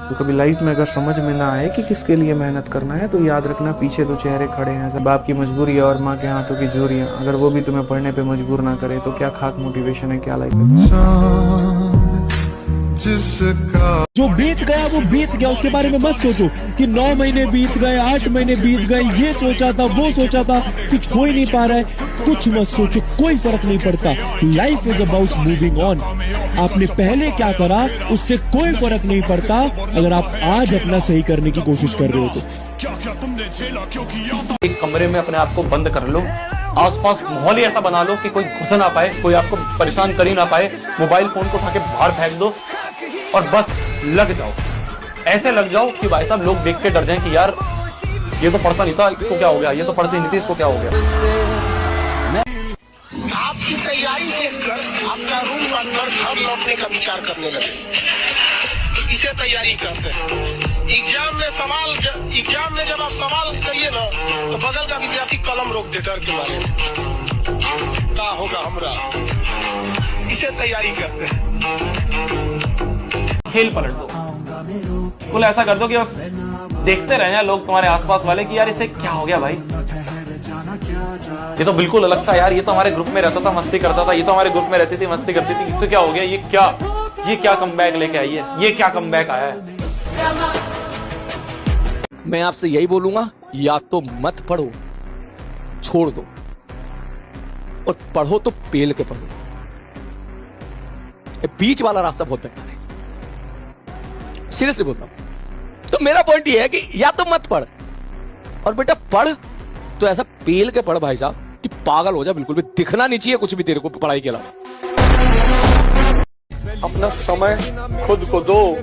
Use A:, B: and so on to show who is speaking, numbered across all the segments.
A: तो कभी लाइफ में अगर समझ में ना आए कि किसके लिए मेहनत करना है तो याद रखना पीछे दो चेहरे खड़े हैं, सब बाप की मजबूरी है और माँ के हाथों की झुर्रियां। अगर वो भी तुम्हें पढ़ने पे मजबूर ना करे तो क्या खाक मोटिवेशन है, क्या लाइफ है।
B: जो बीत गया वो बीत गया, उसके बारे में मत सोचो कि 9 महीने बीत गए, 8 महीने बीत गए, ये सोचा था वो सोचा था, कुछ हो ही नहीं पा रहा है। कुछ मत सोचो, कोई फर्क नहीं पड़ता। Life is about moving on. आपने पहले क्या करा उससे कोई फर्क नहीं पड़ता अगर आप आज अपना सही करने की कोशिश कर रहे हो तो।
C: एक कमरे में अपने आप को बंद कर लो, आसपास माहौल ही ऐसा बना लो कि कोई घुस ना पाए, कोई आपको परेशान कर ही ना पाए। मोबाइल फोन को उठा के बाहर फेंक दो और बस लग जाओ। ऐसे लग जाओ कि भाई साहब लोग देख के डर जाएं कि यार ये तो पढ़ता नहीं था, इसको क्या हो गया, ये तो पढ़ती नहीं थी, इसको क्या हो गया।
D: आपकी तैयारी देखकर आपका रूम का अंदर घर लौटने का विचार करने लगे, तो इसे तैयारी कहते हैं। एग्जाम में जब आप सवाल करिए ना तो बगल का विद्यार्थी कलम रोक दे डर के मारे, क्या होगा हमरा, इसे तैयारी कहते हैं।
C: खेल पलट दो, कुल ऐसा कर दो कि बस देखते रह जाए लोग तुम्हारे आसपास वाले कि यार इसे क्या हो गया भाई, ये तो बिल्कुल अलग था यार, ये तो हमारे ग्रुप में रहता था मस्ती करता था, ये तो हमारे ग्रुप में रहती थी मस्ती करती थी, इससे क्या हो गया, ये क्या कमबैक लेके आई है, ये क्या कमबैक आया है।
E: मैं आपसे यही बोलूंगा, या तो मत पढ़ो, छोड़ दो, और पढ़ो तो पेल के पढ़ो। बीच वाला रास्ता बहुत बेकार है, सीरियसली बोलता हूं। तो मेरा पॉइंट ये है कि या तो मत पढ़, और बेटा पढ़ तो ऐसा पेल के पढ़ भाई साहब कि पागल हो जाए, बिल्कुल भी दिखना नहीं चाहिए कुछ भी तेरे को पढ़ाई के अलावा।
F: अपना समय खुद को दो।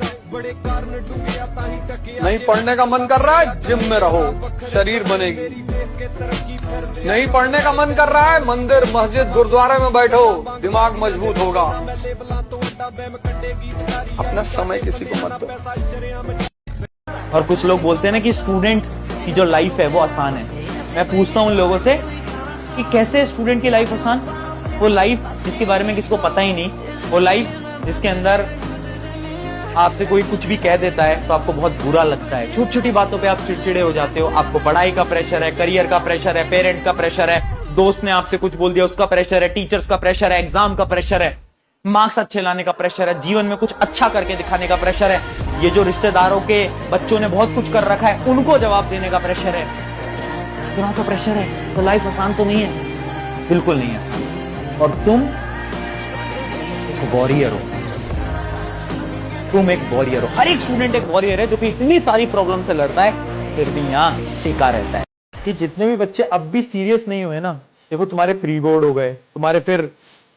F: नहीं पढ़ने का मन कर रहा है, जिम में रहो, शरीर बनेगी। नहीं पढ़ने का मन कर रहा है, मंदिर मस्जिद गुरुद्वारे में बैठो, दिमाग मजबूत होगा। अपना समय किसी को मत दो।
G: और कुछ लोग बोलते हैं ना कि स्टूडेंट की जो लाइफ है वो आसान है। मैं पूछता हूं उन लोगों से कि कैसे स्टूडेंट की लाइफ आसान? वो लाइफ जिसके बारे में किसको पता ही नहीं, वो लाइफ जिसके अंदर आपसे कोई कुछ भी कह देता है तो आपको बहुत बुरा लगता है, छोटी छोटी बातों पे आप चिड़चिड़े हो जाते हो, आपको पढ़ाई का प्रेशर है, करियर का प्रेशर है, पेरेंट का प्रेशर है, दोस्त ने आपसे कुछ बोल दिया उसका प्रेशर है, टीचर्स का प्रेशर है, एग्जाम का प्रेशर है, मार्क्स अच्छे लाने का प्रेशर है, जीवन में कुछ अच्छा करके दिखाने का प्रेशर है, ये जो रिश्तेदारों के बच्चों ने बहुत कुछ कर रखा है उनको जवाब देने का प्रेशर है, इतना तो प्रेशर है। तो लाइफ आसान तो नहीं है, बिल्कुल नहीं है। और तुम एक वॉरियर हो, तुम एक वॉरियर हो। हर एक स्टूडेंट एक वॉरियर है जो कि इतनी सारी प्रॉब्लम से लड़ता है फिर भी यहाँ टिका रहता है। कि जितने भी बच्चे अब भी सीरियस नहीं हुए ना, देखो तुम्हारे प्री बोर्ड हो गए, तुम्हारे फिर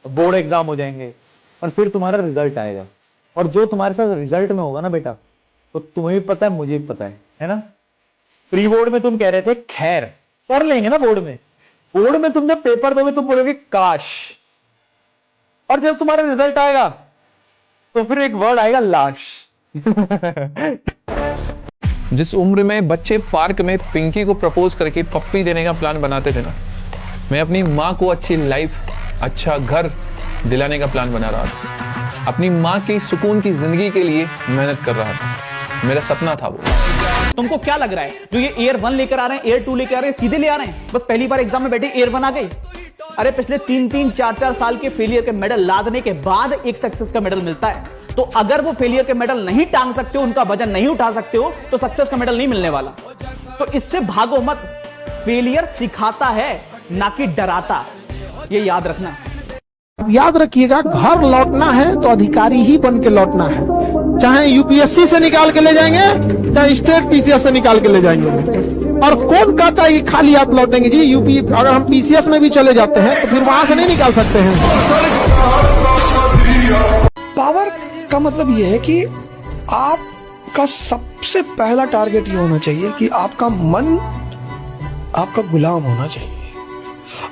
G: बोर्ड एग्जाम हो जाएंगे और फिर तुम्हारा रिजल्ट आएगा, और जो तुम्हारे साथ रिजल्ट में होगा ना बेटा, तो तुम्हें भी पता है मुझे भी पता है ना। प्री बोर्ड में तुम कह रहे थे खैर कर लेंगे ना, बोर्ड में तुम जब पेपर दोगे तुम बोलोगे काश, और जब तुम्हारा रिजल्ट आएगा तो फिर एक वर्ड आएगा लाश।
H: जिस उम्र में बच्चे पार्क में पिंकी को प्रपोज करके पप्पी देने का प्लान बनाते थे ना, मैं अपनी माँ को अच्छी लाइफ, अच्छा घर दिलाने का प्लान बना रहा था। अपनी माँ की सुकून की जिंदगी के लिए मेहनत कर रहा था, मेरा सपना था वो।
G: तुमको क्या लग रहा है जो ये एयर 1 लेकर आ रहे हैं, एयर 2 लेकर आ रहे हैं, सीधे ले आ रहे हैं? बस पहली बार एग्जाम में बैठे एयर 1 आ गई। अरे पिछले 3-3, 4-4 साल के फेलियर के मेडल लादने के बाद एक सक्सेस का मेडल मिलता है। तो अगर वो फेलियर के मेडल नहीं टांग सकते हो, उनका वजन नहीं उठा सकते हो, तो सक्सेस का मेडल नहीं मिलने वाला। तो इससे भागो मत। फेलियर सिखाता है ना कि डराता, ये याद रखना।
I: याद रखिएगा, घर लौटना है तो अधिकारी ही बन के लौटना है। चाहे यूपीएससी से निकाल के ले जाएंगे, चाहे स्टेट पीसीएस से निकाल के ले जाएंगे। और कौन कहता है कि खाली हाथ लौटेंगे जी? यूपी अगर हम पीसीएस में भी चले जाते हैं तो फिर वहां से नहीं निकाल सकते हैं।
J: पावर का मतलब यह है कि आपका सबसे पहला टारगेट ये होना चाहिए कि आपका मन आपका गुलाम होना चाहिए।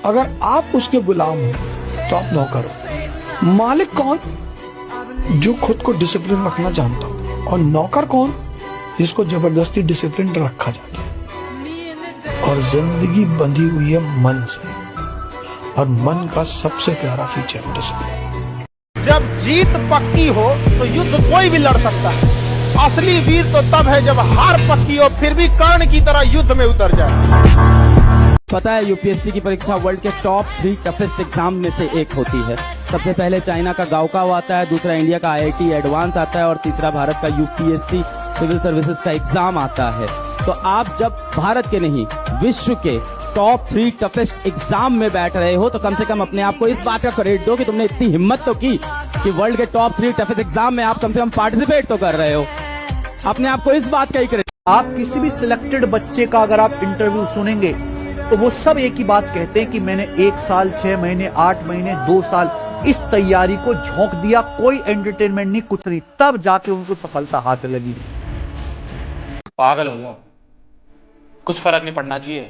J: अगर आप उसके गुलाम हो तो आप नौकर हो। मालिक कौन? जो खुद को डिसिप्लिन रखना जानता हो। और नौकर कौन? जिसको जबरदस्ती डिसिप्लिन रखा जाता है। और जिंदगी बंधी हुई है मन से, और मन का सबसे प्यारा फीचर डिसिप्लिन।
I: जब जीत पक्की हो तो युद्ध कोई भी लड़ सकता है, असली वीर तो तब है जब हार पक्की हो फिर भी कर्ण की तरह युद्ध में उतर जाए।
K: पता है यूपीएससी की परीक्षा वर्ल्ड के टॉप 3 टफेस्ट एग्जाम में से एक होती है। सबसे पहले चाइना का गाओकाव आता है, दूसरा इंडिया का आईआईटी एडवांस आता है और तीसरा भारत का यूपीएससी सिविल सर्विसेज का एग्जाम आता है। तो आप जब भारत के नहीं विश्व के टॉप 3 टफेस्ट एग्जाम में बैठ रहे हो तो कम से कम अपने आप को इस बात का क्रेडिट दो कि तुमने इतनी हिम्मत तो की कि वर्ल्ड के टॉप 3 टफेस्ट एग्जाम में आप कम से कम पार्टिसिपेट तो कर रहे हो। अपने आप को इस बात का ही क्रेडिट।
L: आप किसी भी सिलेक्टेड बच्चे का अगर आप इंटरव्यू सुनेंगे तो वो सब एक ही बात कहते हैं कि मैंने 1 साल 6 महीने 8 महीने 2 साल इस तैयारी को झोंक दिया, कोई एंटरटेनमेंट नहीं, कुछ नहीं, तब जाके उनको सफलता हाथ लगी।
C: पागल हो गया, कुछ फर्क नहीं पड़ना चाहिए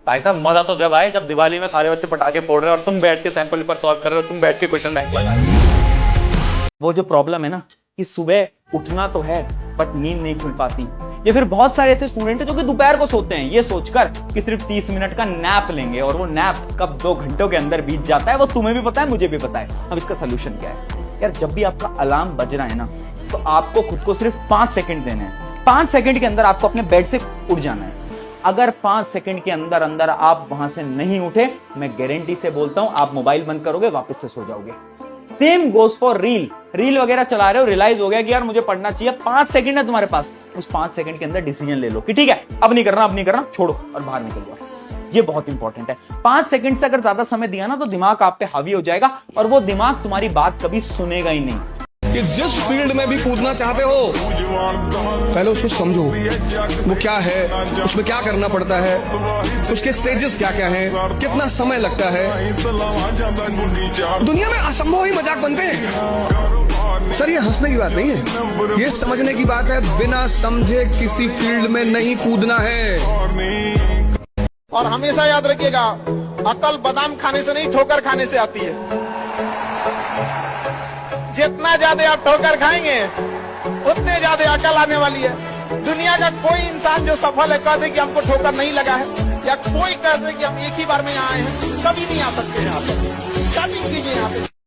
C: भाई साहब। मजा तो जब आए जब दिवाली में सारे बच्चे पटाखे फोड़ रहे हैं और तुम बैठ के सैंपल पेपर सॉल्व कर रहे हो, तुम बैठ के क्वेश्चन बैंक लगा रहे हो।
G: वो जो प्रॉब्लम है ना कि सुबह उठना तो है बट नींद नहीं खुल पाती। ये फिर बहुत सारे ऐसे स्टूडेंट हैं जो कि दोपहर को सोते हैं ये सोचकर कि सिर्फ 30 मिनट का नैप लेंगे और वो नैप कब 2 घंटों के अंदर बीत जाता है वो तुम्हें भी पता है, मुझे भी पता है। अब इसका सोल्यूशन क्या है यार? जब भी आपका अलार्म बज रहा है ना तो आपको खुद को सिर्फ 5 सेकंड देने हैं। 5 सेकंड के अंदर आपको अपने बेड से उठ जाना है। अगर 5 सेकंड के अंदर अंदर आप वहां से नहीं उठे, मैं गारंटी से बोलता हूं आप मोबाइल बंद करोगे, वापस से सो जाओगे। सेम गोज फॉर रील वगैरह चला रहे हो, रियलाइज हो गया कि यार मुझे पढ़ना चाहिए, 5 सेकंड है तुम्हारे पास, उस 5 सेकंड के अंदर डिसीजन ले लो कि ठीक है अब नहीं करना, छोड़ो और बाहर निकल जाओ। ये बहुत इंपॉर्टेंट है। 5 सेकंड से अगर ज्यादा समय दिया ना तो दिमाग आप पे हावी हो जाएगा और वो दिमाग तुम्हारी बात कभी सुनेगा ही नहीं।
M: कि जिस फील्ड में भी कूदना चाहते हो पहले उसको समझो, वो क्या है, उसमें क्या करना पड़ता है, उसके स्टेजेस क्या क्या हैं, कितना समय लगता है। दुनिया में असंभव ही मजाक बनते हैं सर, ये हंसने की बात नहीं है, ये समझने की बात है। बिना समझे किसी फील्ड में नहीं कूदना है।
I: और हमेशा याद रखिएगा, अकल बादाम खाने से नहीं ठोकर खाने से आती है। जितना ज्यादा आप ठोकर खाएंगे उतने ज्यादा अकल आने वाली है। दुनिया का कोई इंसान जो सफल है कह दे कि हमको ठोकर नहीं लगा है, या कोई कह दे कि हम एक ही बार में यहाँ आए हैं, कभी नहीं आ सकते हैं। आप स्टार्टिंग कीजिए यहाँ पे।